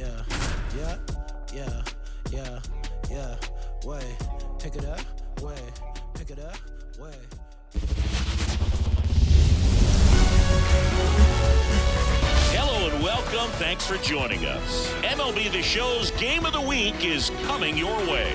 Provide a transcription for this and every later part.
yeah, yeah, yeah, yeah, yeah, way, pick it up, way, pick it up, way. Hello and welcome. Thanks for joining us. MLB The Show's Game of the Week is coming your way.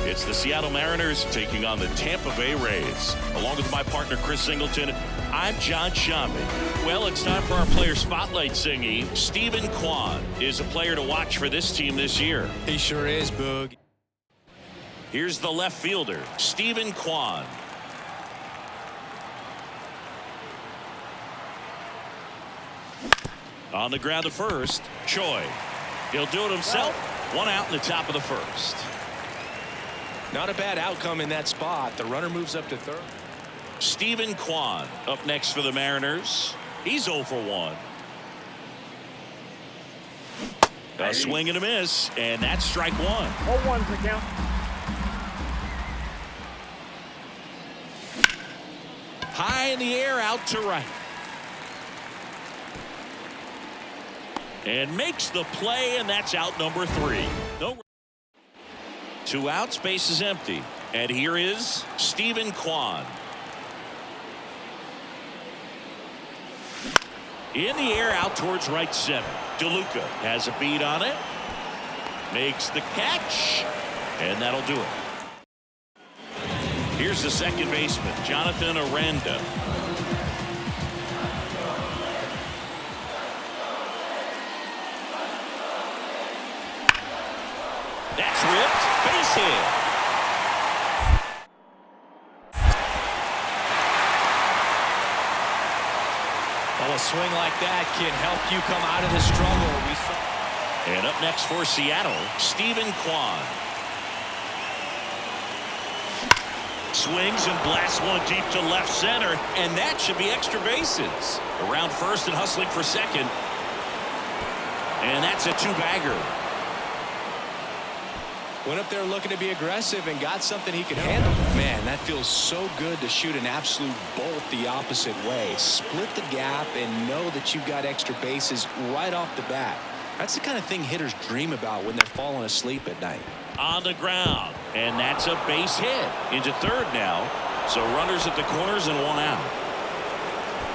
It's the Seattle Mariners taking on the Tampa Bay Rays. Along with my partner, Chris Singleton, I'm John Shambi. Well, it's time for our player spotlight singing. Steven Kwan is a player to watch for this team this year. He sure is, Boog. Here's the left fielder, Steven Kwan. On the ground to first, Choi. He'll do it himself. One out in the top of the first. Not a bad outcome in that spot. The runner moves up to third. Steven Kwan up next for the Mariners. He's 0 for 1. A swing and a miss, and that's strike one. 0-1 for count. High in the air, out to right. And makes the play, and that's out number 3. No. 2 outs, base is empty. And here is Steven Kwan. In the air, out towards right center. DeLuca has a beat on it. Makes the catch. And that'll do it. Here's the second baseman, Jonathan Aranda. That's ripped. Base hit. Well, a swing like that can help you come out of the struggle. And up next for Seattle, Steven Kwan. Swings and blasts one deep to left center, and that should be extra bases. Around first and hustling for second. And that's a 2-bagger. Went up there looking to be aggressive and got something he could handle. Man, that feels so good to shoot an absolute bolt the opposite way. Split the gap and know that you've got extra bases right off the bat. That's the kind of thing hitters dream about when they're falling asleep at night. On the ground, and that's a base hit into third now. So runners at the corners and 1 out.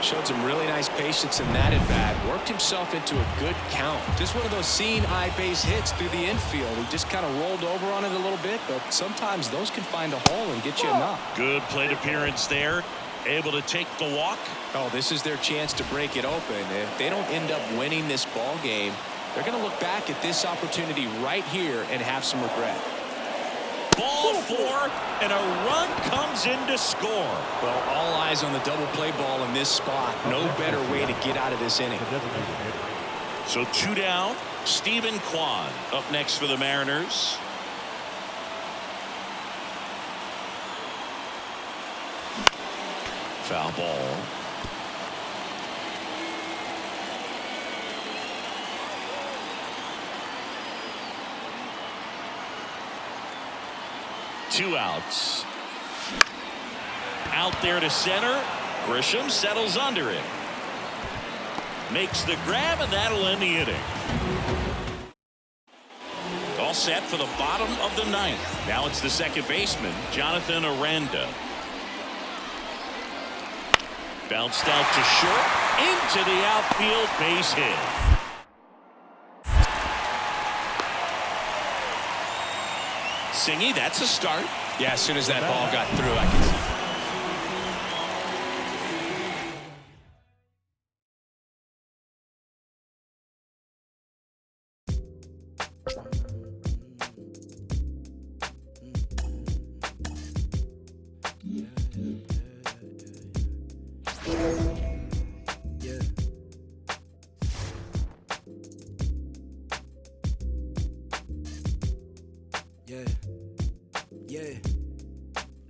Showed some really nice patience in that at bat. Worked himself into a good count. Just one of those seeing eye base hits through the infield. He just kind of rolled over on it a little bit, but sometimes those can find a hole and get you a knock. Good plate appearance there. Able to take the walk. Oh, this is their chance to break it open. If they don't end up winning this ball game, they're going to look back at this opportunity right here and have some regret. Ball 4, and a run comes in to score. Well, all eyes on the double play ball in this spot. No better way to get out of this inning. So 2 down. Steven Kwan up next for the Mariners. Foul ball. Two outs. Out there to center. Grisham settles under it. Makes the grab, and that'll end the inning. All set for the bottom of the 9th. Now it's the second baseman, Jonathan Aranda. Bounced out to short. Into the outfield, base hit. Singy, that's a start. Yeah, as soon as that ball got through, I can see. Yeah,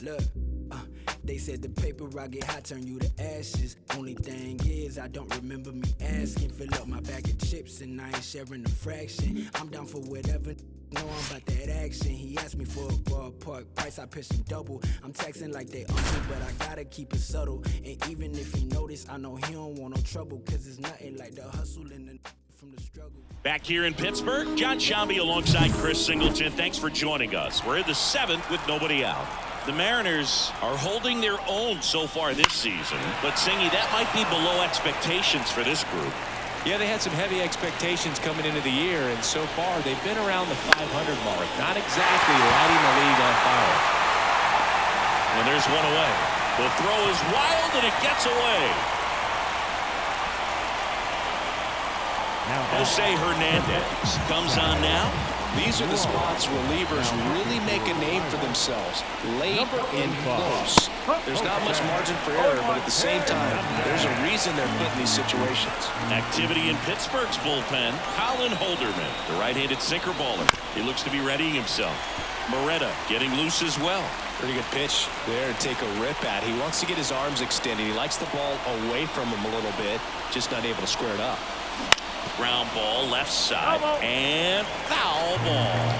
look, they said the paper I get hot turn you to ashes. Only thing is I don't remember me asking. Fill up my bag of chips and I ain't sharing a fraction. I'm down for whatever. Know I'm about that action. He asked me for a ballpark price, I pitched him double. I'm texting like they uncle, but I gotta keep it subtle. And even if he notice, I know he don't want no trouble. Cause it's nothing like the hustle in the from the struggle. Back here in Pittsburgh, John Shambi alongside Chris Singleton. Thanks for joining us. We're in the 7th with nobody out. The Mariners are holding their own so far this season, but Singy, that might be below expectations for this group. Yeah, they had some heavy expectations coming into the year, and so far they've been around the 500 mark. Not exactly lighting the league on fire. And there's one away. The throw is wild, and it gets away. Jose Hernandez comes on now. These are the spots relievers really make a name for themselves. Late and close. There's not much margin for error, but at the same time, there's a reason they're put in these situations. Activity in Pittsburgh's bullpen. Colin Holderman, the right-handed sinker baller. He looks to be readying himself. Moretta getting loose as well. Pretty good pitch there to take a rip at. He wants to get his arms extended. He likes the ball away from him a little bit, just not able to square it up. Ground ball left side and foul ball.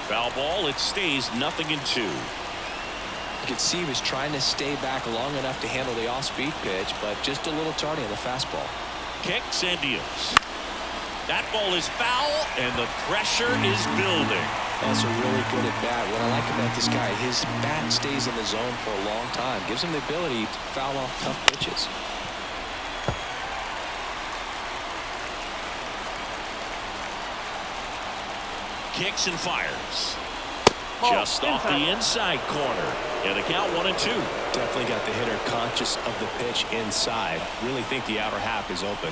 Foul ball. It stays 0-2. You could see he was trying to stay back long enough to handle the off-speed pitch, but just a little tardy on the fastball. Kicks and deals. That ball is foul, and the pressure is building. That's a really good at bat. What I like about this guy, his bat stays in the zone for a long time. Gives him the ability to foul off tough pitches. Kicks and fires. Just off the inside corner. And the count 1-2. Definitely got the hitter conscious of the pitch inside. Really think the outer half is open.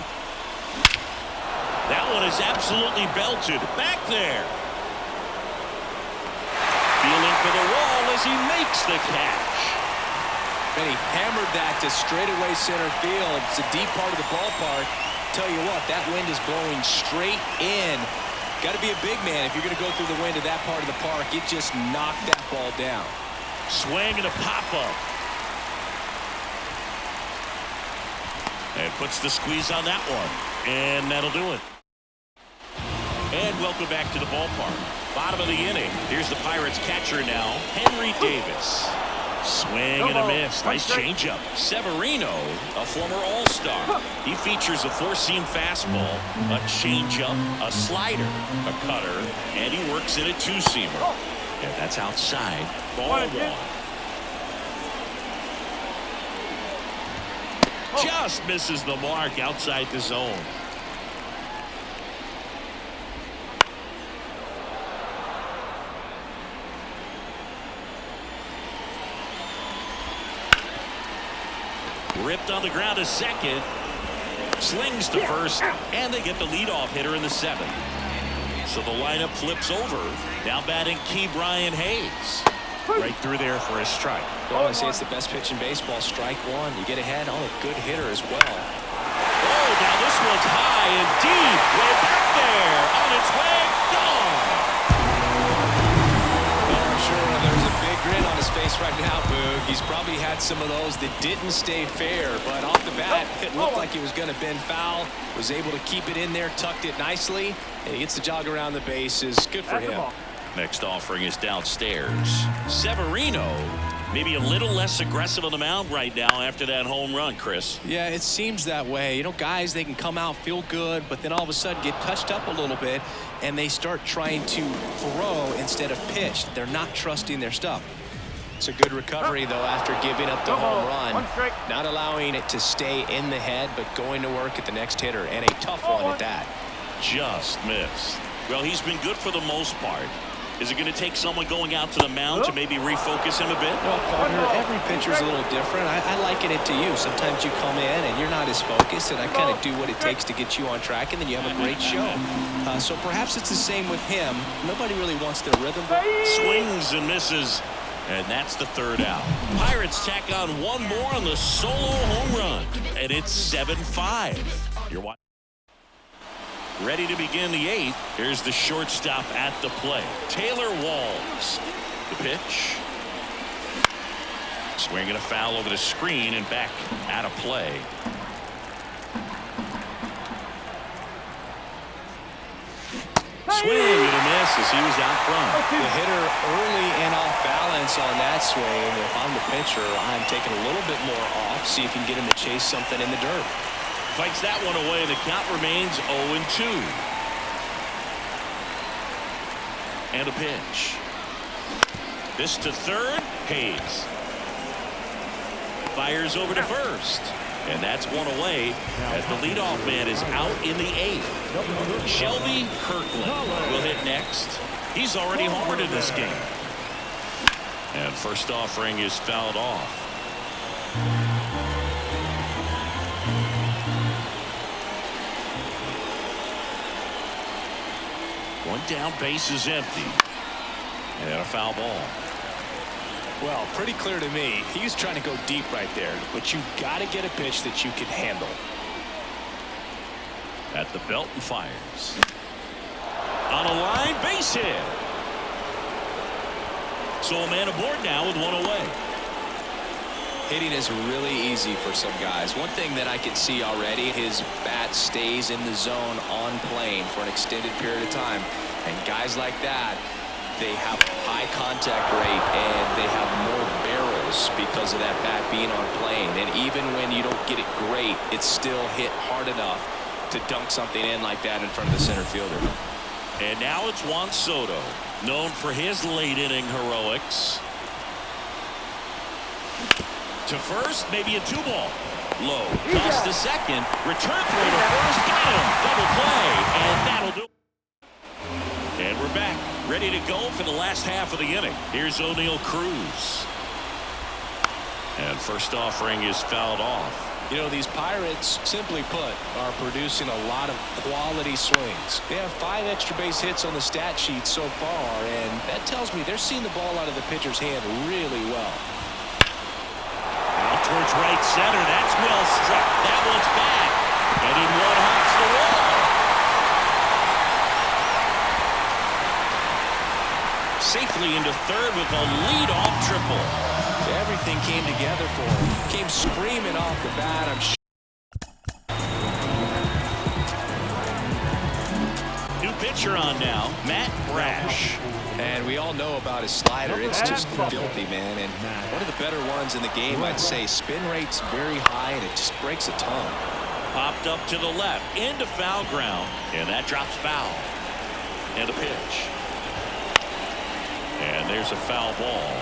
That one is absolutely belted. Back there. Feeling for the wall as he makes the catch. And he hammered that to straightaway center field. It's a deep part of the ballpark. Tell you what, that wind is blowing straight in. Got to be a big man if you're going to go through the wind of that part of the park. It just knocked that ball down. Swing and a pop-up. And puts the squeeze on that one. And that'll do it. And welcome back to the ballpark. Bottom of the inning. Here's the Pirates catcher now, Henry Davis. Swing and a miss. Nice changeup. Severino, a former All-Star. He features a four-seam fastball, a changeup, a slider, a cutter, and he works in a two-seamer. And that's outside. Ball one. Just misses the mark outside the zone. Ripped on the ground to second. Slings to first. And they get the leadoff hitter in the 7th. So the lineup flips over. Now batting Key Brian Hayes. Right through there for a strike. Well, I say it's the best pitch in baseball. Strike one. You get ahead on a good hitter as well. Oh, now this one's high and deep. Way back there. On its way. Gone. Well, I'm sure there's a big grin on his face right now, Boog. He's probably had some of those that didn't stay fair, but off the bat, it looked like he was going to bend foul. Was able to keep it in there, tucked it nicely, and he gets the jog around the bases. Good for him. Next offering is downstairs. Severino, maybe a little less aggressive on the mound right now after that home run, Chris. Yeah, it seems that way. You know, guys, they can come out, feel good, but then all of a sudden get touched up a little bit, and they start trying to throw instead of pitch. They're not trusting their stuff. It's a good recovery, though, after giving up the home run. Not allowing it to stay in the head, but going to work at the next hitter, and a tough one at that. Just missed. Well, he's been good for the most part. Is it going to take someone going out to the mound to maybe refocus him a bit? Well, partner, every pitcher's a little different. I liken it to you. Sometimes you come in and you're not as focused, and I kind of do what it takes to get you on track, and then you have a great show. So perhaps it's the same with him. Nobody really wants their rhythm. Swings and misses, and that's the 3rd out. Pirates tack on one more on the solo home run, and it's 7-5. You're watching. Ready to begin the 8th. Here's the shortstop at the plate. Taylor Walls. The pitch. Swinging a foul over the screen and back out of play. Swing and a miss as he was out front. The hitter early and off balance confidence on that swing. If I'm the pitcher, I'm taking a little bit more off, see if you can get him to chase something in the dirt. Fights that one away. The count remains 0-2. And a pitch. This to third. Hayes fires over to first. And that's one away as the leadoff man is out in the 8th. Shelby Kirkland will hit next. He's already homered in this game. And first offering is fouled off. One down, base is empty. And a foul ball. Well, pretty clear to me. He was trying to go deep right there, but you got to get a pitch that you can handle. At the belt and fires. On a line, base hit. So a man aboard now with one away. Hitting is really easy for some guys. One thing that I can see already, his bat stays in the zone on plane for an extended period of time. And guys like that, they have high contact rate and they have more barrels because of that bat being on plane. And even when you don't get it great, it's still hit hard enough to dunk something in like that in front of the center fielder. And now it's Juan Soto, known for his late inning heroics. To first, maybe a 2-ball. Low, toss to second, return throw to first, got him, double play, and that'll do it. And we're back, ready to go for the last half of the inning. Here's O'Neal Cruz. And first offering is fouled off. You know, these Pirates, simply put, are producing a lot of quality swings. They have 5 extra base hits on the stat sheet so far, and that tells me they're seeing the ball out of the pitcher's hand really well. Out towards right center. That's well struck. That one's back. And in one hops the wall. Safely into third with a lead-off triple. Everything came together for him. Came screaming off the bat. I'm sure. New pitcher on now, Matt Brash. And we all know about his slider. It's just filthy, man. And one of the better ones in the game, I'd say. Spin rate's very high, and it just breaks a ton. Popped up to the left, into foul ground, and that drops foul. And a pitch. And there's a foul ball.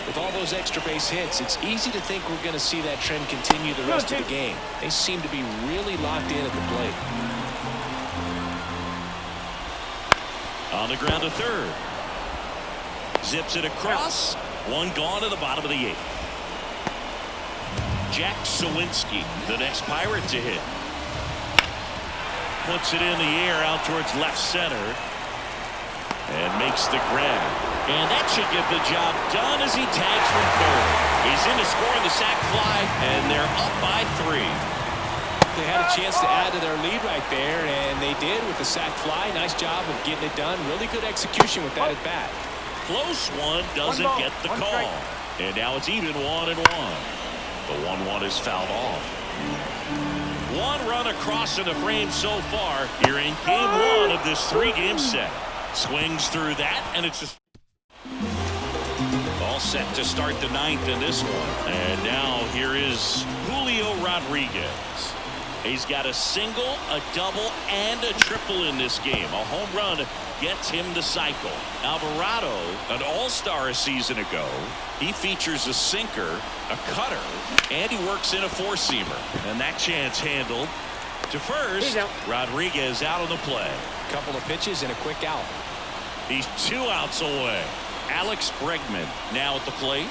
With all those extra base hits, it's easy to think we're going to see that trend continue the rest of the game. They seem to be really locked in at the plate. On the ground to third. Zips it across. One gone to the bottom of the 8th. Jack Sawinski, the next Pirate to hit. Puts it in the air out towards left center. And makes the grab. And that should get the job done as he tags from third. He's in to score on the sac fly, and they're up by 3. They had a chance to add to their lead right there, and they did with the sac fly. Nice job of getting it done. Really good execution with that at bat. Close one doesn't get the call. And now it's even 1-1. The 1-1 is fouled off. One run across in the frame so far here in game 1 of this 3-game set. Swings through that, and it's just all set to start the 9th in this one. And now here is Julio Rodriguez. He's got a single, a double, and a triple in this game. A home run gets him the cycle. Alvarado, an all-star a season ago. He features a sinker, a cutter, and he works in a 4-seamer. And that chance handled to first. Rodriguez out on the play. Couple of pitches and a quick out. He's 2 outs away. Alex Bregman now at the plate.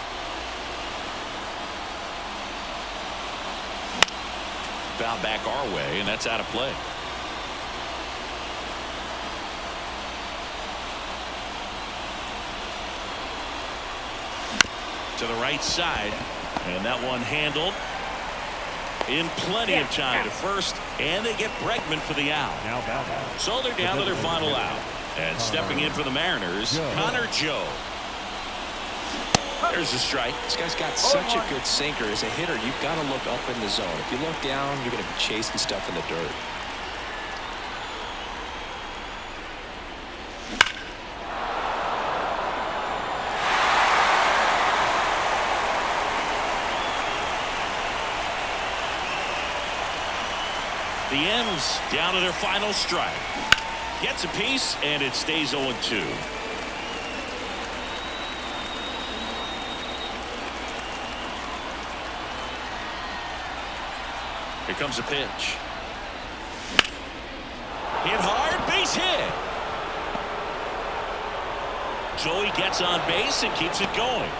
Foul back our way, and that's out of play. To the right side, and that one handled in plenty of time to first, and they get Bregman for the out. So they're down to their final out. And stepping in for the Mariners, Connor Joe. There's a strike. This guy's got such a good sinker. As a hitter, you've got to look up in the zone. If you look down, you're going to be chasing stuff in the dirt. The M's down to their final strike. Gets a piece, and it stays 0-2. Here comes a pitch. Hit hard, base hit. Joey gets on base and keeps it going.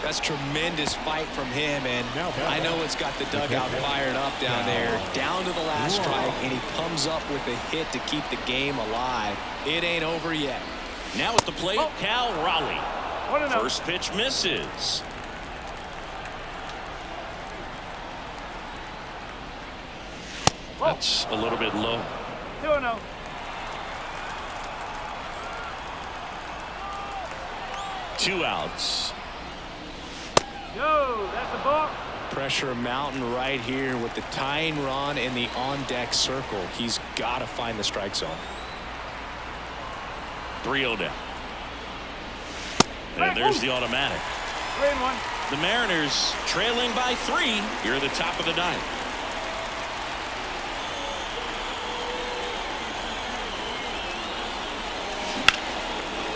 That's tremendous fight from him, and I know it's got the dugout fired up down there. Down to the last strike, and he comes up with a hit to keep the game alive. It ain't over yet. Now at the plate, Cal Raleigh. First pitch misses. That's a little bit low. 2-0. Two outs. Yo, that's a ball. Pressure mountain right here with the tying run in the on-deck circle. He's got to find the strike zone. 3-0 down. And there's the automatic. 3-1. The Mariners trailing by 3 here at the top of the ninth.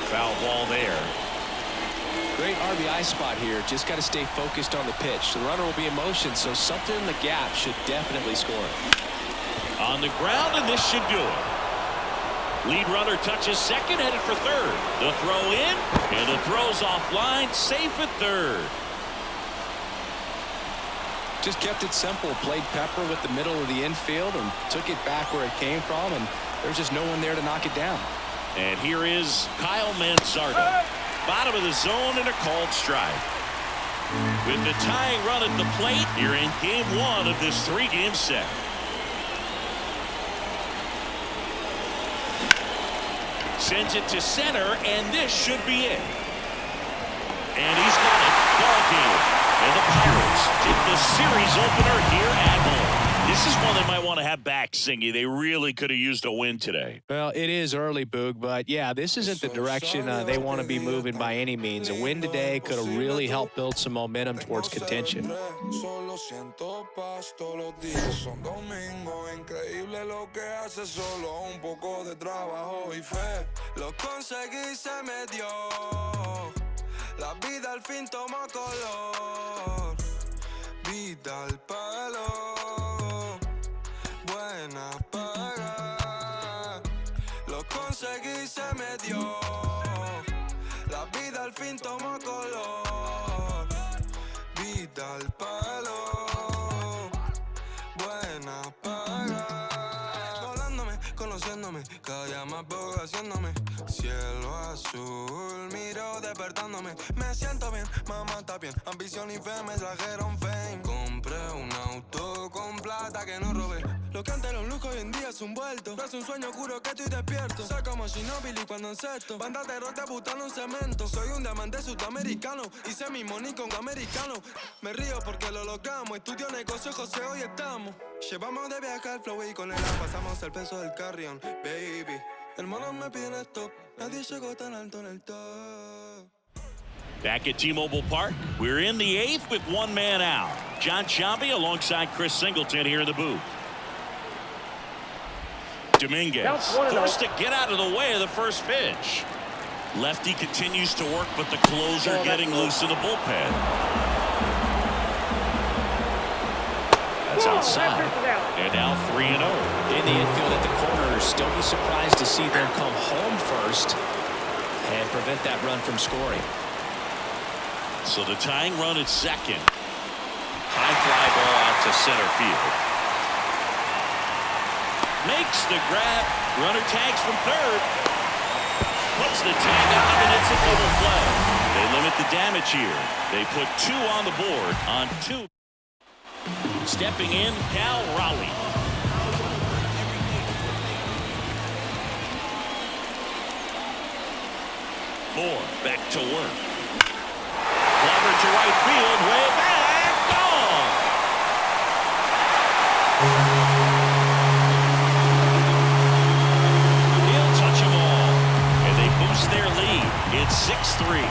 Foul ball there. Great RBI spot here. Just got to stay focused on the pitch. The runner will be in motion, so something in the gap should definitely score. On the ground, and this should do it. Lead runner touches second, headed for third. The throw in, and the throw's offline, safe at third. Just kept it simple. Played pepper with the middle of the infield and took it back where it came from, and there's just no one there to knock it down. And here is Kyle Manzardo. Bottom of the zone and a called strike. With the tying run at the plate, you're in game 1 of this 3-game set. Sends it to center, and this should be it. And he's got it. Ball game. And the Pirates take the series opener here at home. This is one they might want to have back, Singy. They really could have used a win today. Well, it is early, Boog, but yeah, this isn't the direction they want to be moving by any means. A win today could have really helped build some momentum towards contention. La vida al fin toma color, vida al palo, buena paga. Lo conseguí, se me dio. La vida al fin toma color, vida al palo, buena paga. Volándome, conociéndome, cada día más poco haciéndome. Cielo azul, miro despertándome. Me siento bien, mamá está bien. Ambición y fe me trajeron fame. Compré un auto con plata que no robé. Lo que antes era un lujo hoy en día es un vuelto. No es un sueño, juro que estoy despierto. Soy como Ginóbili cuando encesto. Banda terror debutando en cemento. Soy un diamante sudamericano. Hice mi money con americano. Me río porque lo logramos. Estudio negocio, José, hoy estamos. Llevamos de viaje al flow y con el pasamos el peso del carrion. Baby, el mono me pide stop. Nadie llegó tan alto en el top. Back at T-Mobile Park, we're in the 8th with one man out. John Sciambi alongside Chris Singleton here in the booth. Dominguez forced to get out of the way of the first pitch. Lefty continues to work, but the closer getting loose in the bullpen. That's outside. And now 3-0. In the infield at the corners, don't be surprised to see them come home first and prevent that run from scoring. So the tying run at second. High fly ball out to center field. Makes the grab. Runner tags from third. Puts the tag on, and it's a double play. They limit the damage here. They put 2 on the board on 2. Stepping in, Cal Raleigh. Moore back to work. Clever to right field, way back, gone. He'll touch them all, and they boost their lead. It's 6-3.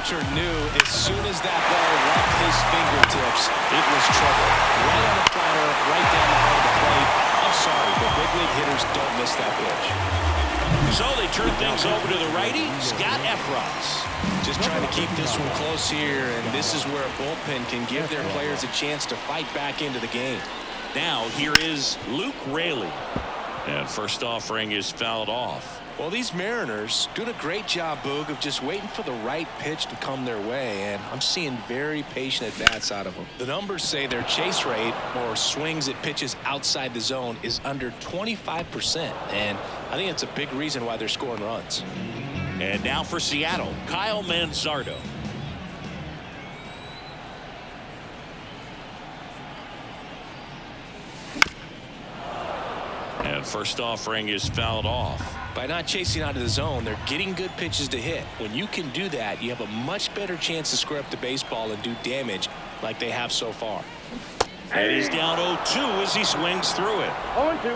pitcher knew as soon as that ball left his fingertips, it was trouble. Right on the corner, right down the heart of the plate. I'm sorry, but big league hitters don't miss that pitch. So they turn things over to the righty, Scott Efros. Just trying to keep this one close here, and this is where a bullpen can give their players a chance to fight back into the game. Now here is Luke Raley. And first offering is fouled off. Well, these Mariners doing a great job, Boog, of just waiting for the right pitch to come their way, and I'm seeing very patient at-bats out of them. The numbers say their chase rate, or swings at pitches outside the zone, is under 25%, and I think it's a big reason why they're scoring runs. And now for Seattle, Kyle Manzardo. And first offering is fouled off. By not chasing out of the zone, they're getting good pitches to hit. When you can do that, you have a much better chance to square up the baseball and do damage like they have so far. And he's down 0-2 as he swings through it. 0-2.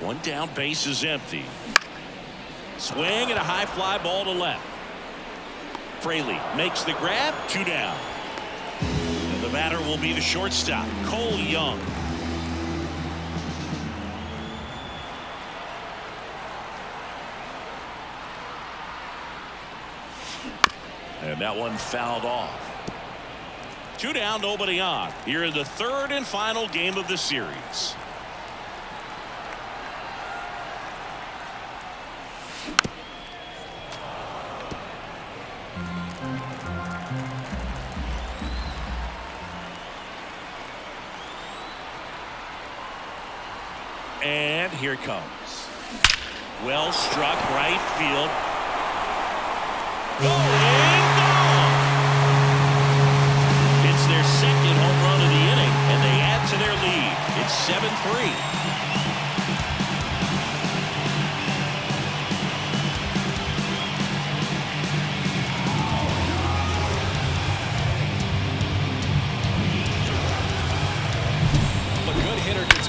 One down, base is empty. Swing and a high fly ball to left. Fraley makes the grab, 2 down. And the batter will be the shortstop, Cole Young. And that one fouled off. 2 down, nobody on. Here in the third and final game of the series. And here it comes. Well struck, right field. Going gone. It's their second home run of the inning, and they add to their lead. It's 7-3.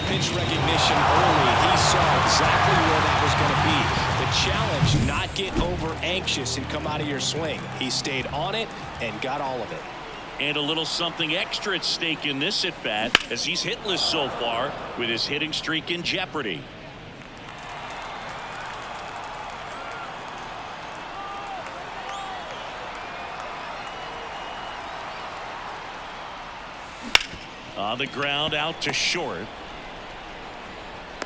Pitch recognition early. He saw exactly where that was going to be. The challenge, not get over anxious and come out of your swing. He stayed on it and got all of it. And a little something extra at stake in this at bat, as he's hitless so far with his hitting streak in jeopardy. On the ground, out to short.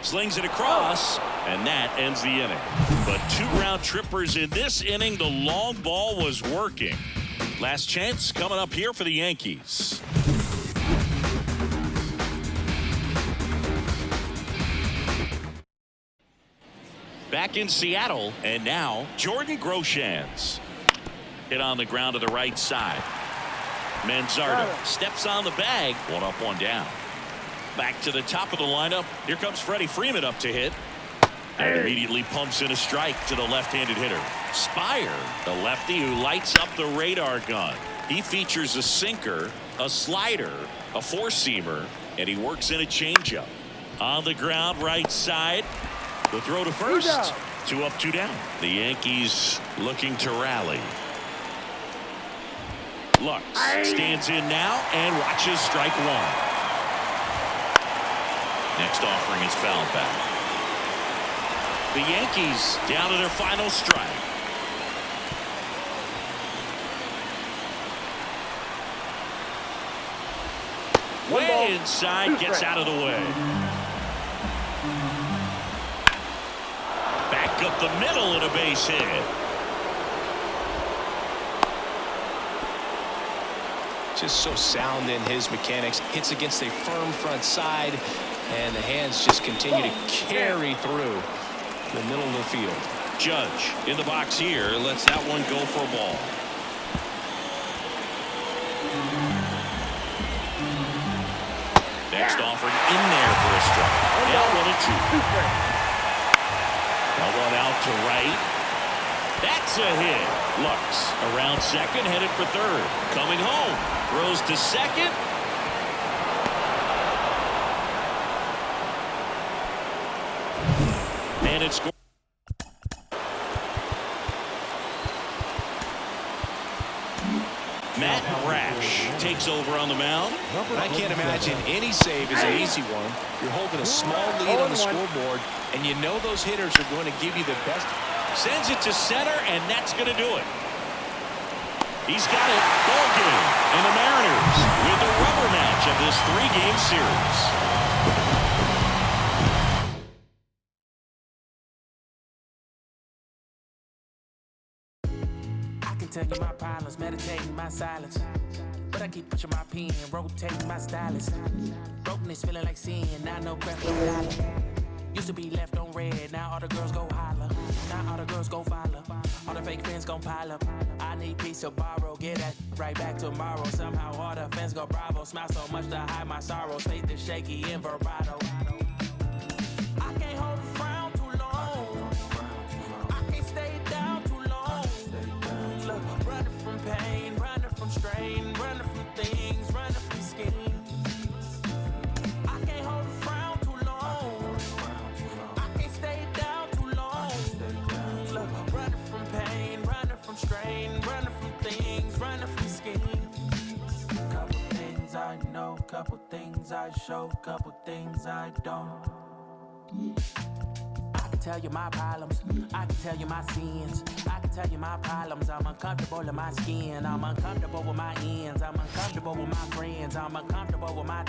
Slings it across, and that ends the inning. But 2 round trippers in this inning. The long ball was working. Last chance coming up here for the Yankees. Back in Seattle, and now Jordan Groshans. Hit on the ground to the right side. Manzardo steps on the bag. 1 up, 1 down. Back to the top of the lineup. Here comes Freddie Freeman up to hit. And immediately pumps in a strike to the left-handed hitter. Spire, the lefty who lights up the radar gun. He features a sinker, a slider, a four-seamer, and he works in a changeup. On the ground, right side. The throw to first. 2 up, 2 down. The Yankees looking to rally. Lux stands in now and watches strike 1. Next offering is fouled back. The Yankees down to their final strike. Way inside, gets out of the way. Back up the middle and a base hit. Just so sound in his mechanics. Hits against a firm front side, and the hands just continue to carry through the middle of the field. Judge in the box here, lets that one go for a ball. Next offering in there for a strike. Now 1-2. That one out to right. That's a hit. Lux around second, headed for third. Coming home. Throws to second. And it's Matt Brash takes over on the mound. I can't imagine any save is an easy one. You're holding a small lead on the scoreboard, and you know those hitters are going to give you the best. Sends it to center, and that's going to do it. He's got it. Ball game. And the Mariners with the rubber match of this 3-game series. Tell you my problems, meditating my silence. But I keep pushing my pen, rotating my stylus. Brokenness feeling like sin, now no breath, no dollar. Used to be left on red, now all the girls go holler. Now all the girls go follow. All the fake fans gon' pile up. I need peace to borrow, get that right back tomorrow. Somehow all the fans go bravo. Smile so much to hide my sorrows. Faith is shaky in vibrato. I can't hold a frown too long. I can't stay down too long. Running from pain, running from strain, running from things, running from schemes. I can't hold a frown too long. I can't stay down too long. Running from pain, running from strain, running from things, running from schemes. Couple things I know, couple things I show, couple things I don't. I can tell you my problems, I can tell you my sins, I can tell you my problems. I'm uncomfortable in my skin, I'm uncomfortable with my ends, I'm uncomfortable with my friends, I'm uncomfortable with my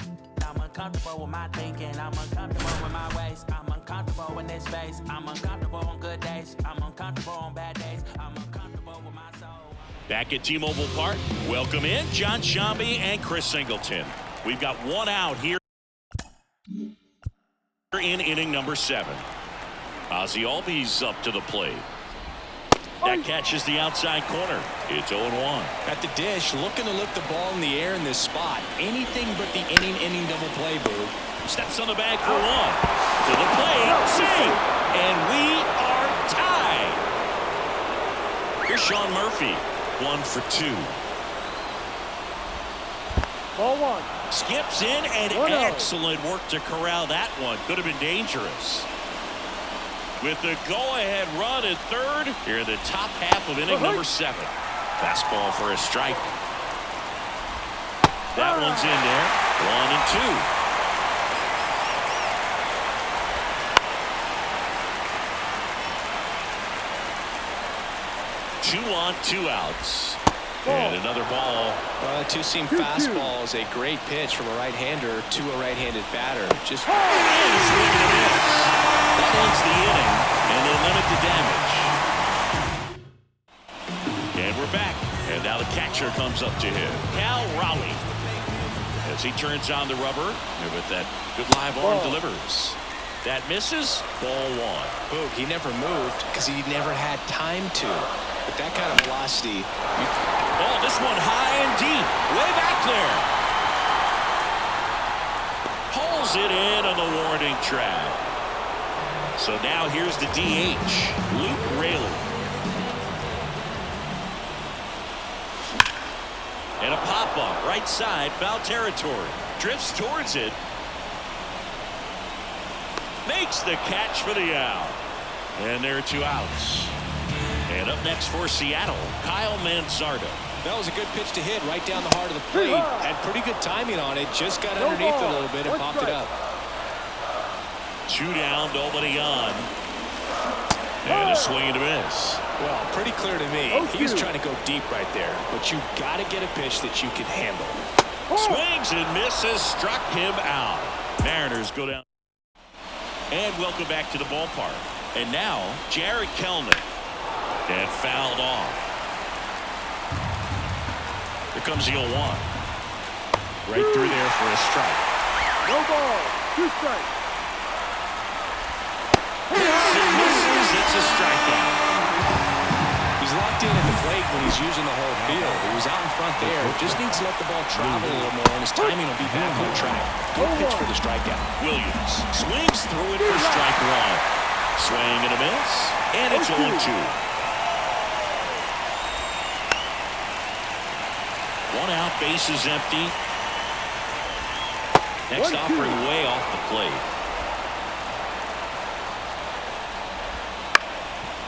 I'm uncomfortable with my thinking, I'm uncomfortable with my ways, I'm uncomfortable in this space, I'm uncomfortable on good days, I'm uncomfortable on bad days, I'm uncomfortable with my soul. Back at T-Mobile Park, welcome in John Shambi and Chris Singleton. We've got one out here in inning number 7. Ozzie Albies up to the plate. That catches the outside corner. It's 0-1. At the dish, looking to lift the ball in the air in this spot. Anything but the inning double play, Boo. Steps on the bag for 1. To the plate. See! And we are tied. Here's Sean Murphy. 1 for 2. Ball 1. Skips in, and excellent work to corral that one. Could have been dangerous. With the go-ahead run at third, here in the top half of inning number 7. Fastball for a strike. That one's in there. 1 and 2. 2 on, 2 outs. And another ball. Well, a two-seam fastball is a great pitch from a right-hander to a right-handed batter. Just that ends the inning, and they limit the damage. And we're back. And now the catcher comes up to him, Cal Raleigh. As he turns on the rubber, and with that good live arm delivers. That misses. Ball 1. Boog, he never moved because he never had time to. With that kind of velocity. Oh, this one high and deep. Way back there. Pulls it in on the warning track. So now here's the DH, Luke Raley. And a pop-up, right side, foul territory. Drifts towards it. Makes the catch for the out. And there are 2 outs. And up next for Seattle, Kyle Manzardo. That was a good pitch to hit right down the heart of the plate. Had pretty good timing on it. Just got underneath it a little bit and popped it up. 2 down, nobody on. And a swing and a miss. Well, pretty clear to me. He was trying to go deep right there. But you got to get a pitch that you can handle. Swings and misses, struck him out. Mariners go down. And welcome back to the ballpark. And now, Jared Kelnick. And fouled off. Here comes the 0-1. Right through there for a strike. No ball. 2 strikes. Misses. It's a strikeout. He's locked in at the plate when he's using the whole field. He was out in front there. Just needs to let the ball travel a little more, and his timing will be back on track. Good pitch for the strikeout. Williams swings through it for strike 1. Swing and a miss. And it's 0-2. 1 out, bases empty. Next offering way off the plate.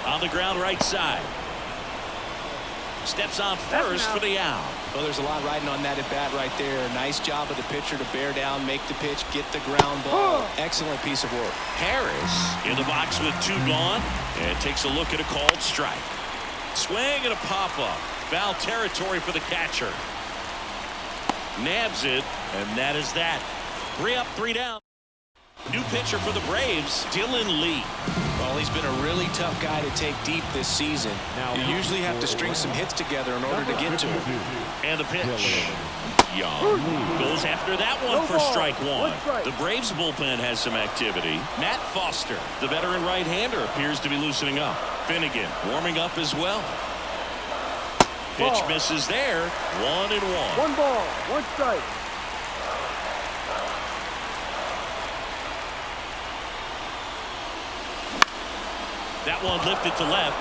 On the ground right side. Steps on first for the out. Well, there's a lot riding on that at bat right there. Nice job of the pitcher to bear down, make the pitch, get the ground ball. Excellent piece of work. Harris in the box with 2 gone and takes a look at a called strike. Swing and a pop-up. Foul territory for the catcher. Nabs it, and that is that. 3 up, 3 down. New pitcher for the Braves, Dylan Lee. Well, he's been a really tough guy to take deep this season. You usually have to string some hits together in order to get to him. And the pitch. Young goes after that one for strike 1. The Braves bullpen has some activity. Matt Foster, the veteran right-hander, appears to be loosening up. Finnegan warming up as well. Pitch misses there. 1-1. 1 ball, 1 strike. That one lifted to left.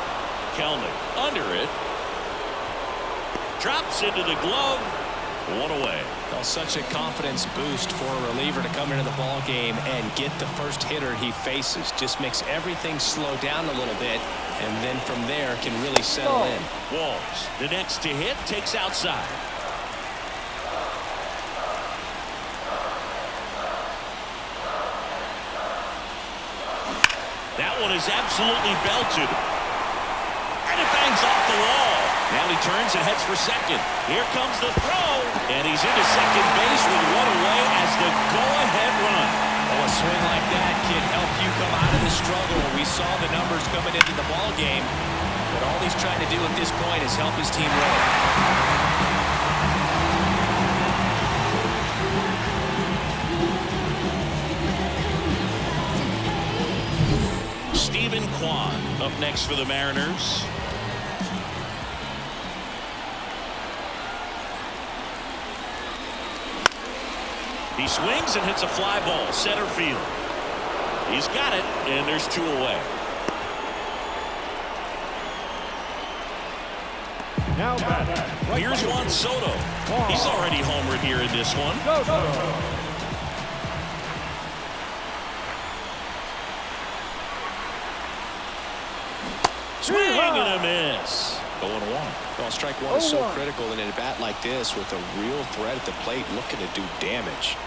Kelnick under it. Drops into the glove. 1 away. Well, such a confidence boost for a reliever to come into the ball game and get the first hitter he faces. Just makes everything slow down a little bit, and then from there can really settle in. Walls, the next to hit, takes outside. That one is absolutely belted. And it bangs off the wall. Now he turns and heads for second. Here comes the throw. And he's into second base with 1 away as the go-ahead run. Well, a swing like that can help you come out of the struggle. We saw the numbers coming into the ball game. But all he's trying to do at this point is help his team win. Stephen Kwan up next for the Mariners. He swings and hits a fly ball center field. He's got it, and there's 2 away. Now Here's Juan Soto. He's already homered here in this one. Swing and a miss. 0-1. Well, strike 1 is so critical in a bat like this with a real threat at the plate looking to do damage.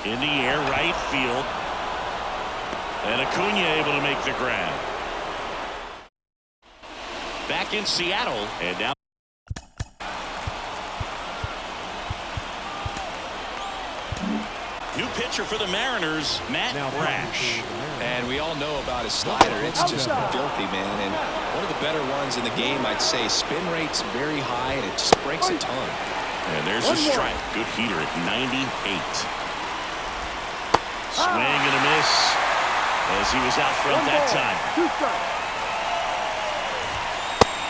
In the air, right field. And Acuna able to make the grab. Back in Seattle, and now new pitcher for the Mariners, Matt Brash. And we all know about his slider. It's just filthy, man. And one of the better ones in the game, I'd say. Spin rate's very high, and it just breaks a ton. And there's a strike. Good heater at 98. Swing and a miss as he was out front that time.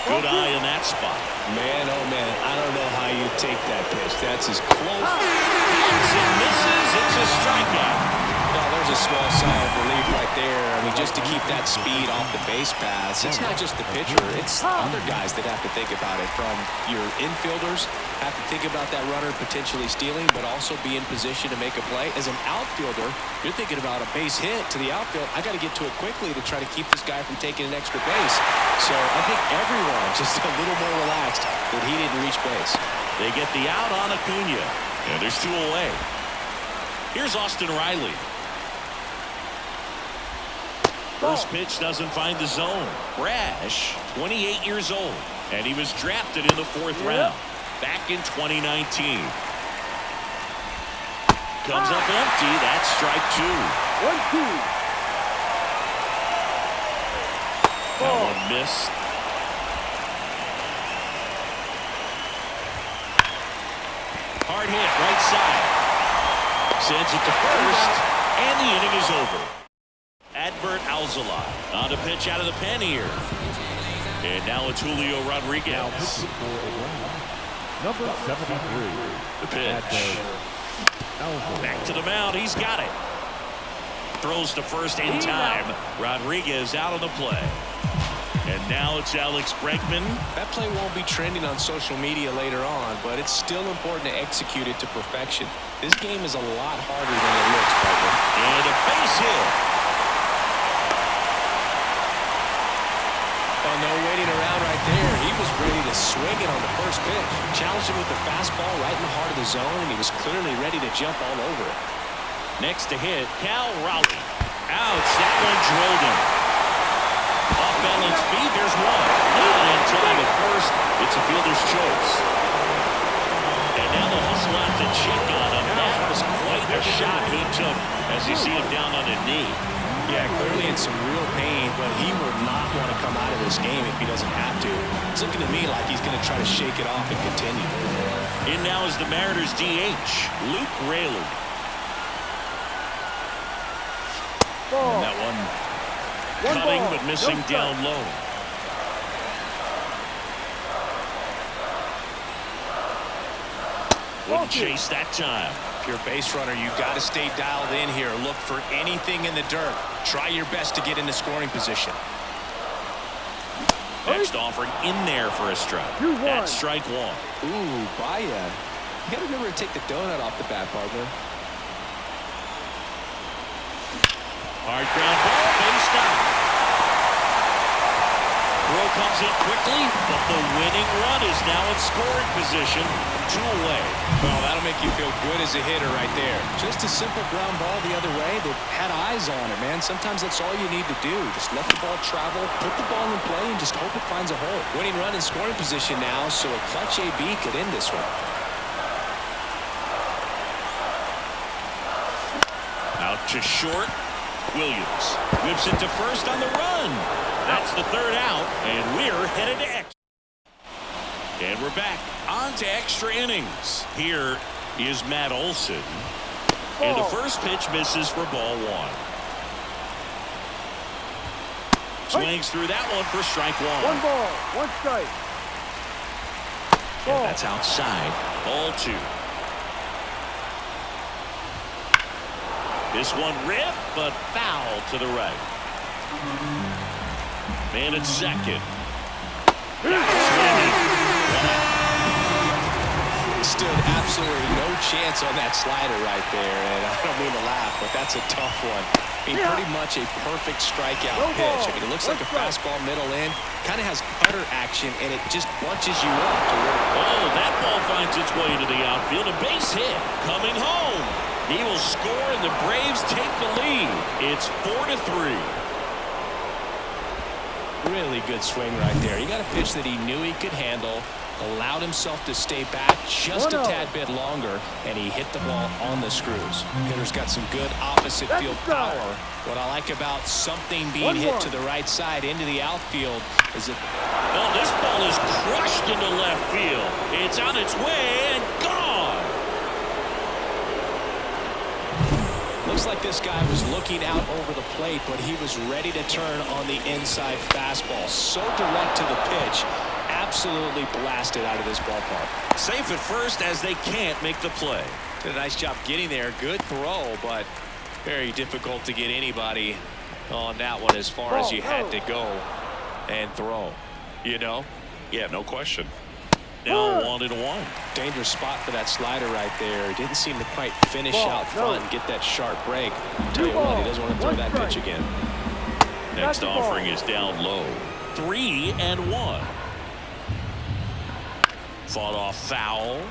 Good eye in that spot. Man, oh man, I don't know how you take that pitch. That's as close. It misses. It's a strikeout. Well, there's a small sigh of relief right there. I mean, just to keep that speed off the base paths. It's not just the pitcher. It's other guys that have to think about it. From your infielders have to think about that runner potentially stealing, but also be in position to make a play. As an outfielder, you're thinking about a base hit to the outfield. I got to get to it quickly to try to keep this guy from taking an extra base. So I think everyone just a little more relaxed that he didn't reach base. They get the out on Acuna. And there's 2 away. Here's Austin Riley. First pitch doesn't find the zone. Brash, 28 years old, and he was drafted in the 4th round back in 2019. Comes up empty. That's strike 2. 1-2. That one missed. Hard hit, right side. Sends it to first, and the inning is over. Adbert Alzolay on the pitch out of the pen here. And now it's Julio Rodriguez. Number 73. The pitch. Back to the mound. He's got it. Throws to first in time. Rodriguez out on the play. And now it's Alex Bregman. That play won't be trending on social media later on, but it's still important to execute it to perfection. This game is a lot harder than it looks, Bregman. And a base hit. first pitch. Challenged him with the fastball right in the heart of the zone, and he was clearly ready to jump all over it. Next to hit, Cal Raleigh. Ouch, that one drilled him. Off balance feet, there's one. Not in time at first. It's a fielder's choice. And now the hustle out to check on him. That was quite a shot he took as you see him down on a knee. Yeah, clearly in some real pain, but he will not want to come out of this game if he doesn't have to. It's looking to me like he's going to try to shake it off and continue. In now is the Mariners DH, Luke Raley. And that one cutting but missing down low. Wouldn't chase that time. If you're a base runner, you got to stay dialed in here. Look for anything in the dirt. Try your best to get into scoring position. Next offering in there for a strike. That's strike one. Ooh, Baya. You got to remember to take the donut off the bat, partner. Hard ground ball, base stop. Throw comes in quickly, but the winning run is now in scoring position. 2 away. Well, that'll make you feel good as a hitter right there. Just a simple ground ball the other way. They've had eyes on it, man. Sometimes that's all you need to do. Just let the ball travel, put the ball in play, and just hope it finds a hole. Winning run in scoring position now, so a clutch AB could end this one. Out to short. Williams whips it to first on the run. That's the third out, and we're headed to extra. And we're back on to extra innings. Here is Matt Olson. And the first pitch misses for ball 1. Swings through that one for strike 1. 1 ball, 1 strike. And that's outside. Ball 2. This one ripped, but foul to the right. Man at second. Stood absolutely no chance on that slider right there, and I don't mean to laugh, but that's a tough one. I mean, pretty much a perfect strikeout pitch. I mean, it looks like a fastball middle in, kind of has cutter action, and it just bunches you up to work. Oh, that ball finds its way to the outfield. A base hit coming home. He will score, and the Braves take the lead. It's 4-3. Really good swing right there. He got a pitch that he knew he could handle, allowed himself to stay back just a tad bit longer, and he hit the ball on the screws. Hitter's got some good opposite field power. What I like about something being hit to the right side into the outfield is that... Well, this ball is crushed into left field. It's on its way and gone. Looks like this guy was looking out over the plate, but he was ready to turn on the inside fastball. So direct to the pitch. Absolutely blasted out of this ballpark. Safe at first as they can't make the play. Did a nice job getting there. Good throw, but very difficult to get anybody on that one as far as you had to go and throw. You know? Yeah, no question. Now 1-1. Dangerous spot for that slider right there. He didn't seem to quite finish out front and get that sharp break. I'll tell you what, he doesn't want to throw that pitch again. Next offering is down low. 3-1. Fought off foul.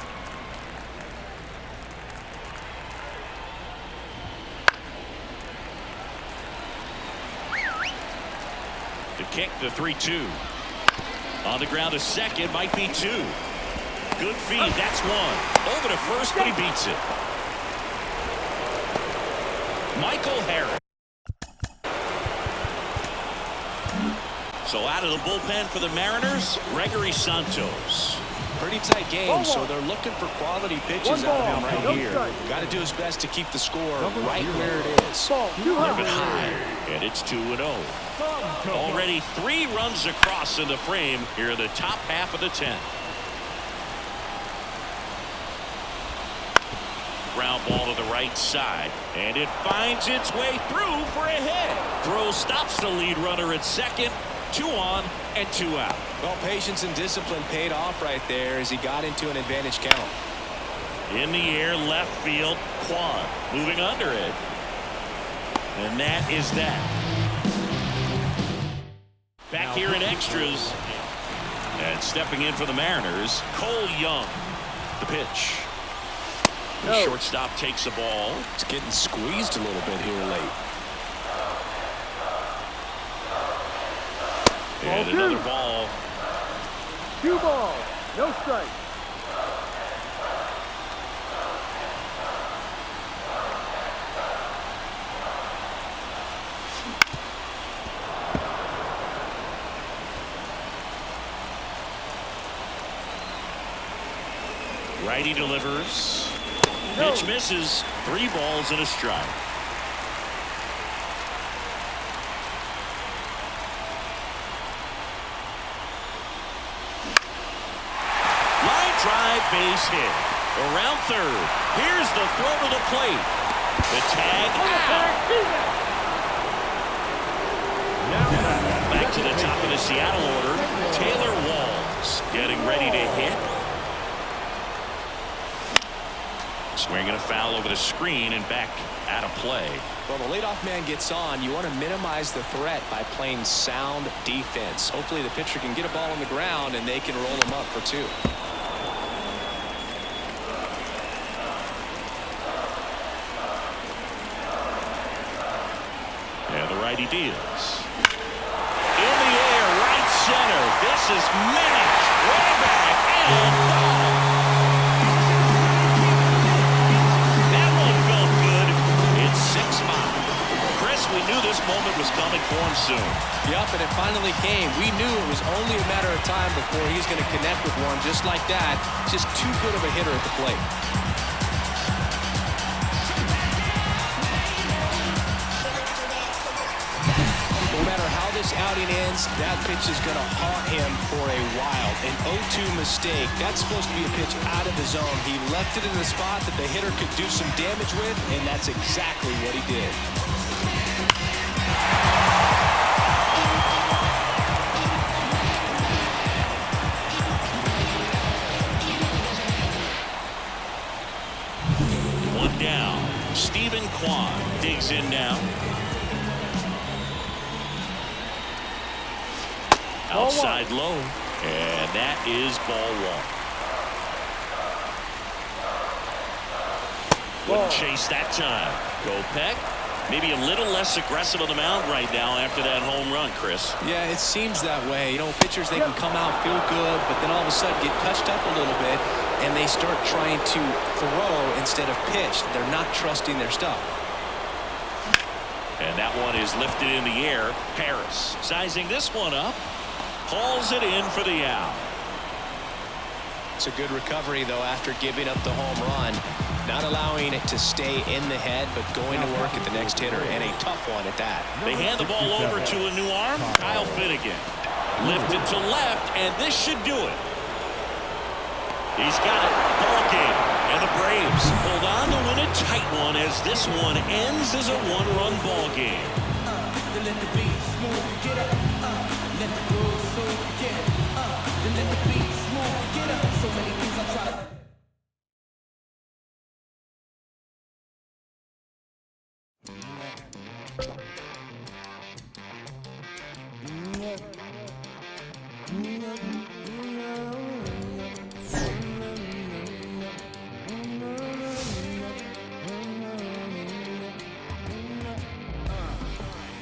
The kick, the 3-2. On the ground, a second, might be 2. Good feed, that's 1. Over to first, but he beats it. Michael Harris. So out of the bullpen for the Mariners, Gregory Santos. Pretty tight game, so they're looking for quality pitches out of him right here. Got to do his best to keep the score right where it is. Leave it high, and it's 2-0. Already 3 runs across in the frame here in the top half of the 10th. Ground ball to the right side, and it finds its way through for a hit. Throw stops the lead runner at second. 2 on and 2 out. Well, patience and discipline paid off right there as he got into an advantage count. In the air, left field, Quan moving under it. And that is that. Back here in extras. And stepping in for the Mariners, Cole Young. The pitch. The shortstop takes the ball. It's getting squeezed a little bit here late. And another ball. 2 balls, no strike. Righty delivers. Pitch misses. 3 balls and a strike. Line drive, base hit. Around third. Here's the throw to the plate. The tag out. Back to the top of the Seattle order. Taylor Walls getting ready to hit. Swinging a foul over the screen and back out of play. Well, the leadoff man gets on. You want to minimize the threat by playing sound defense. Hopefully the pitcher can get a ball on the ground and they can roll him up for 2. And the righty deals. In the air, right center. This is matched. Way back and ball. We knew this moment was coming for him soon. Yep, and it finally came. We knew it was only a matter of time before he's going to connect with one just like that. Just too good of a hitter at the plate. No matter how this outing ends, that pitch is going to haunt him for a while. An 0-2 mistake. That's supposed to be a pitch out of the zone. He left it in the spot that the hitter could do some damage with, and that's exactly what he did. One down. Stephen Kwan digs in now. Outside low. And that is ball 1. Wouldn't chase that time. Kopech. Maybe a little less aggressive on the mound right now after that home run, Chris. Yeah, it seems that way. You know, pitchers, they can come out, feel good, but then all of a sudden get touched up a little bit, and they start trying to throw instead of pitch. They're not trusting their stuff. And that one is lifted in the air. Harris sizing this one up. Hauls it in for the out. It's a good recovery, though, after giving up the home run. Not allowing it to stay in the head, but going to work at the next hitter, and a tough one at that. They hand the ball over to a new arm. Kyle Finnegan. Lifted to left, and this should do it. He's got it. Ball game. And the Braves hold on to win a tight one as this one ends as a 1-run ball game. Let the beat smooth, get up. Let the groove smooth, get it. Let the beat smooth, get up. So many things I try to.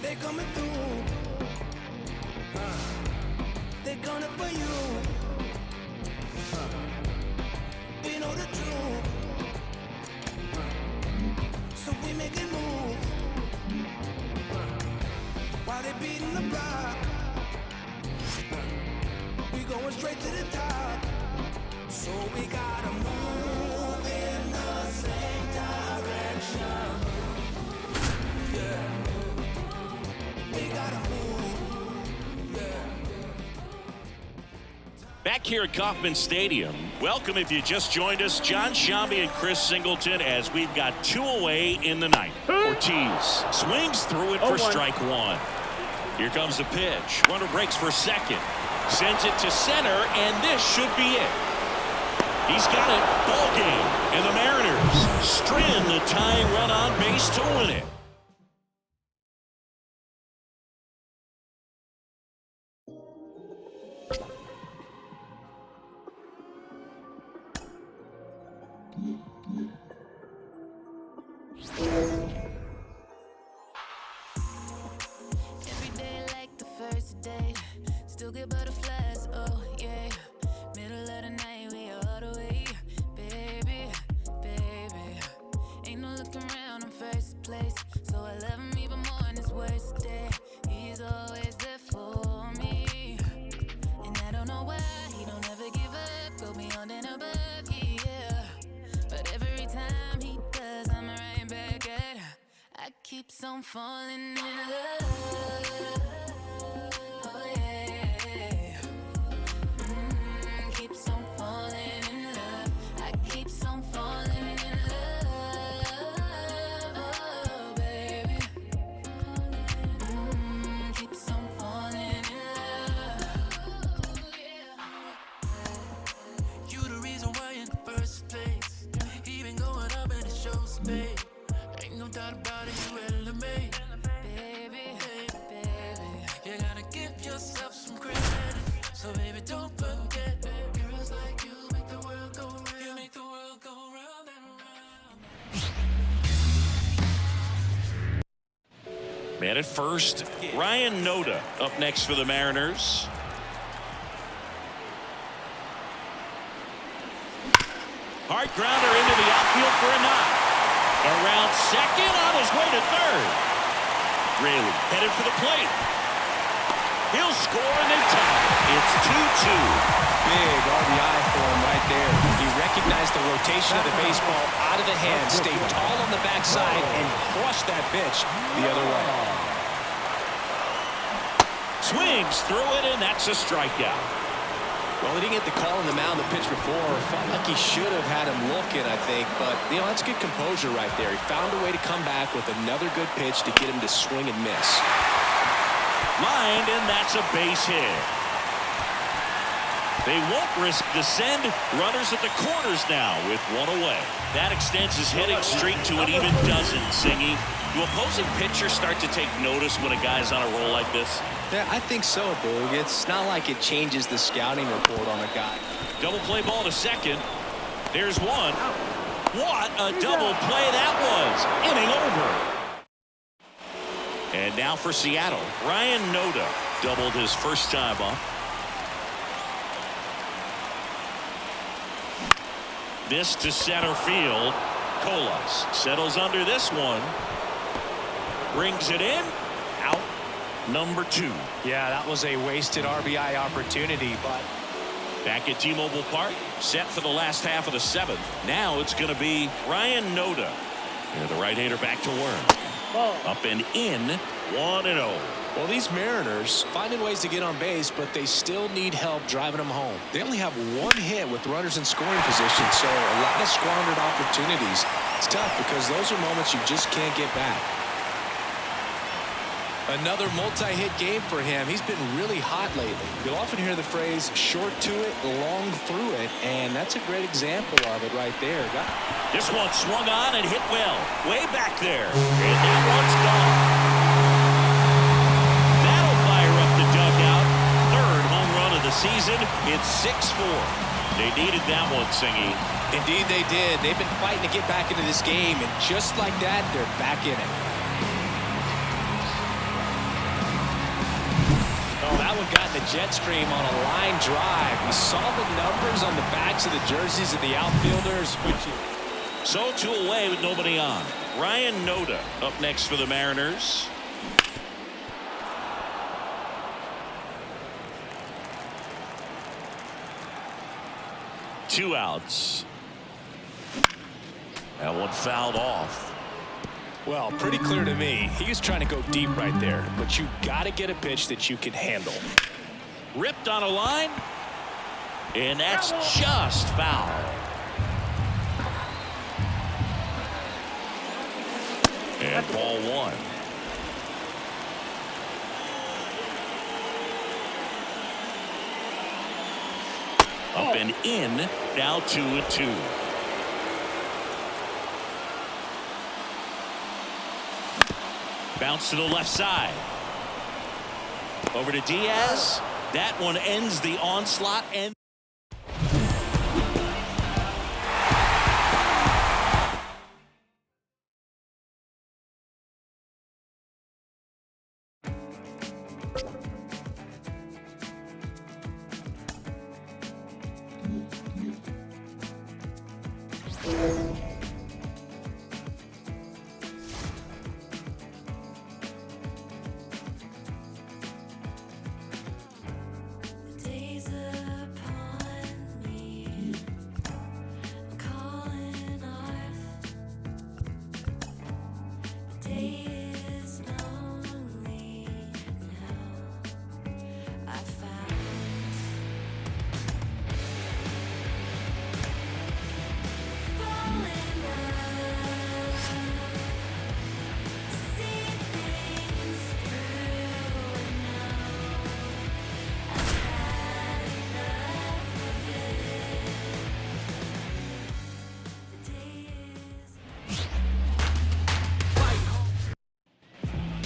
They're coming through. They're gonna for you. We know the truth. So we make it move. While they beating the block, we going straight to the top. So we gotta move in the same direction. Yeah. We gotta move. Yeah. Back here at Kauffman Stadium, welcome if you just joined us, John Shambi and Chris Singleton, as we've got 2 away in the ninth. Ortiz swings through it for strike 1. Here comes the pitch. Runner breaks for second. Sends it to center, and this should be it. He's got it. Ball game. And the Mariners strand the tying run on base to win it. still get butterflies, oh yeah. Middle of the night, we all the way. Baby, baby. Ain't no looking around in first place. So I love him even more in his worst day. He's always there for me. And I don't know why he don't ever give up. Go beyond and above, yeah. But every time he does, I'm right back at her. I keep on falling in love. Oh yeah. Keeps on falling in love. I keeps on falling in love. Oh baby. Keeps on falling in love. You the reason why in the first place. Even going up in the show space. Ain't no doubt about it, you elevate. Baby, baby. You gotta give yourself some credit. So baby, don't forget. Girls like you make the world go round. You make the world go round and around. Man at first, Ryan Noda up next for the Mariners. Hard grounder into the outfield for a knock. Around second, on his way to third. Raley headed for the plate. He'll score and they tie. It's 2-2. Big RBI for him right there. He recognized the rotation of the baseball out of the hand, stayed tall on the backside, and crushed that pitch the other way. Swings through it, and that's a strikeout. Well, he didn't get the call on the mound the pitch before. Felt like he should have had him looking, I think. But, you know, that's good composure right there. He found a way to come back with another good pitch to get him to swing and miss. Lined, and that's a base hit. They won't risk the send. Runners at the corners now with one away. That extends his hitting streak to an even dozen, Singy. Do opposing pitchers start to take notice when a guy's on a roll like this? Yeah, I think so, Boog. It's not like it changes the scouting report on a guy. Double play ball to second. There's one. What a double play that was. Inning over. And now for Seattle, Ryan Noda doubled his first time up. This to center field. Colas settles under this one. Brings it in. Out number 2. Yeah, that was a wasted RBI opportunity, but back at T-Mobile Park, set for the last half of the 7th. Now it's going to be Ryan Noda. And the right-hander back to work. Up and in, 1-0. Well, these Mariners finding ways to get on base, but they still need help driving them home. They only have one hit with runners in scoring position, so a lot of squandered opportunities. It's tough because those are moments you just can't get back. Another multi-hit game for him. He's been really hot lately. You'll often hear the phrase short to it, long through it, and that's a great example of it right there. This one swung on and hit well. Way back there. And that one's gone. That'll fire up the dugout. Third home run of the season. It's 6-4. They needed that one, Singy. Indeed they did. They've been fighting to get back into this game, and just like that, they're back in it. Oh, that one got in the jet stream on a line drive. We saw the numbers on the backs of the jerseys of the outfielders. So 2 away with nobody on. Ryan Noda up next for the Mariners. Two outs. That one fouled off. Well, pretty clear to me. He was trying to go deep right there, but you got to get a pitch that you can handle. Ripped on a line, and that's just foul. And ball 1. Up and in, now 2-2. Bounce to the left side. Over to Diaz. That one ends the onslaught and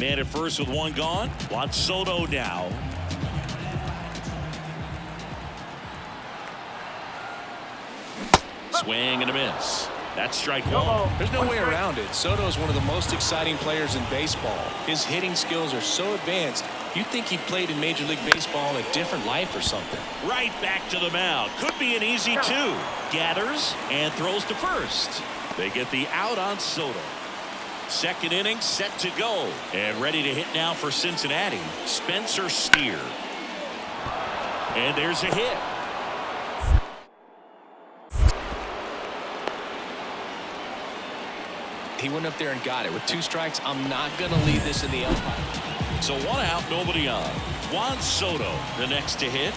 Man at first with one gone. Juan Soto now. Swing and a miss. That's strike one. There's no way around it. Soto is one of the most exciting players in baseball. His hitting skills are so advanced, you'd think he played in Major League Baseball in a different life or something. Right back to the mound. Could be an easy two. Gathers and throws to first. They get the out on Soto. Second inning set to go. And ready to hit now for Cincinnati, Spencer Steer. And there's a hit. He went up there and got it. With 2 strikes, I'm not going to leave this in the umpire. So 1 out, nobody on. Juan Soto, the next to hit.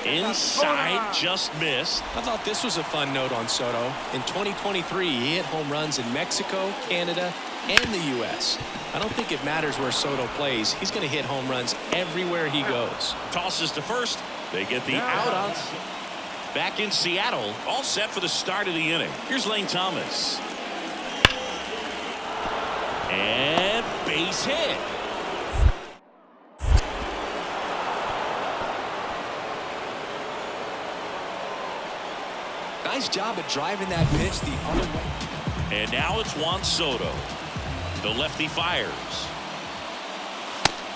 Inside, just missed. I thought this was a fun note on Soto. In 2023, he hit home runs in Mexico, Canada, and the U.S. I don't think it matters where Soto plays. He's going to hit home runs everywhere he goes. Tosses to first. They get the out on. Back in Seattle, all set for the start of the inning. Here's Lane Thomas. And base hit. Nice job at driving that pitch the other way. And now it's Juan Soto. The lefty fires.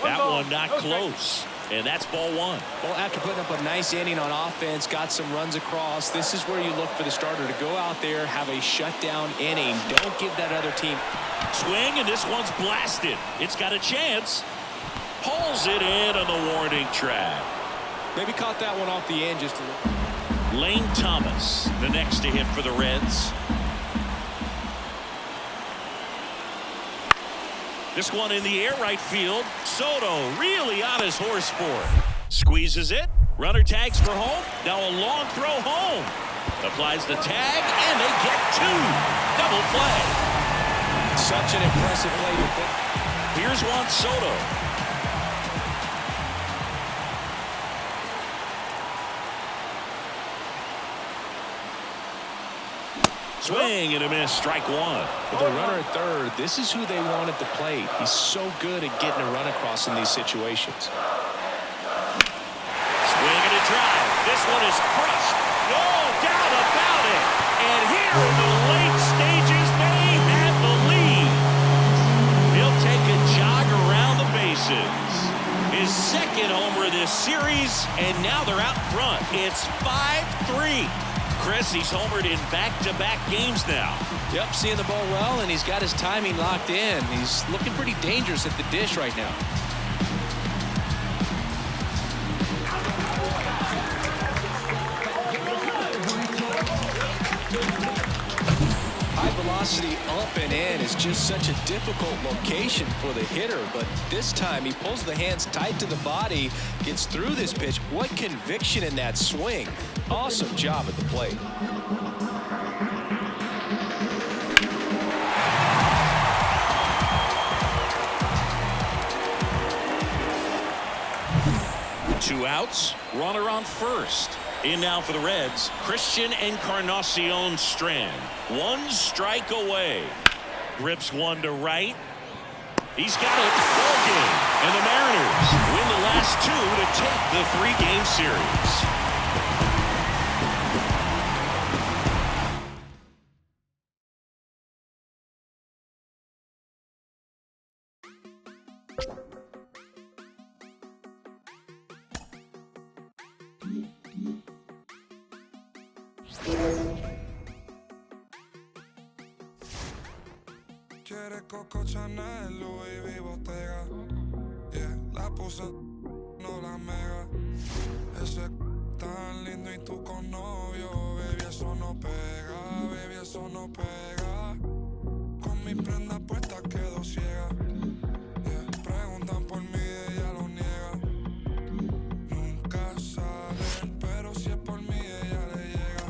That one not close. And that's ball 1. Well, after putting up a nice inning on offense, got some runs across, this is where you look for the starter to go out there, have a shutdown inning. Don't give that other team. Swing, and this one's blasted. It's got a chance. Pulls it in on the warning track. Maybe caught that one off the end just a little. Lane Thomas, the next to hit for the Reds. This one in the air right field. Soto really on his horse for it. Squeezes it. Runner tags for home. Now a long throw home. Applies the tag, and they get 2. Double play. Such an impressive play. Here's Juan Soto. Swing and a miss, strike 1. With a runner at third, this is who they want at the plate. He's so good at getting a run across in these situations. Swing and a drive. This one is crushed. No doubt about it. And here in the late stages, they have the lead. He'll take a jog around the bases. His second homer this series, and now they're out front. It's 5-3. Chris, he's homered in back-to-back games now. Yep, seeing the ball well, and he's got his timing locked in. He's looking pretty dangerous at the dish right now. High velocity up and in is just such a difficult location for the hitter, but this time he pulls the hands tight to the body, gets through this pitch. What conviction in that swing. Awesome job at the plate. Two outs, runner on first. In now for the Reds, Christian Encarnacion Strand. 1 strike away. Grips one to right. He's got it. Ball game. And the Mariners win the last 2 to take the 3-game series. Quiere Coco Chanel, Louis V, Bottega. Yeah, la puse, no la mega. Ese tan lindo y tú con novio. Baby, eso no pega, baby, eso no pega. Con mi prenda puesta quedo ciega. Yeah, preguntan por mí, ella lo niega. Nunca salen, pero si es por mí, ella le llega.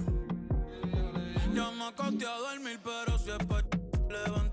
Ya me acosté a dormir, pero si es por levantar.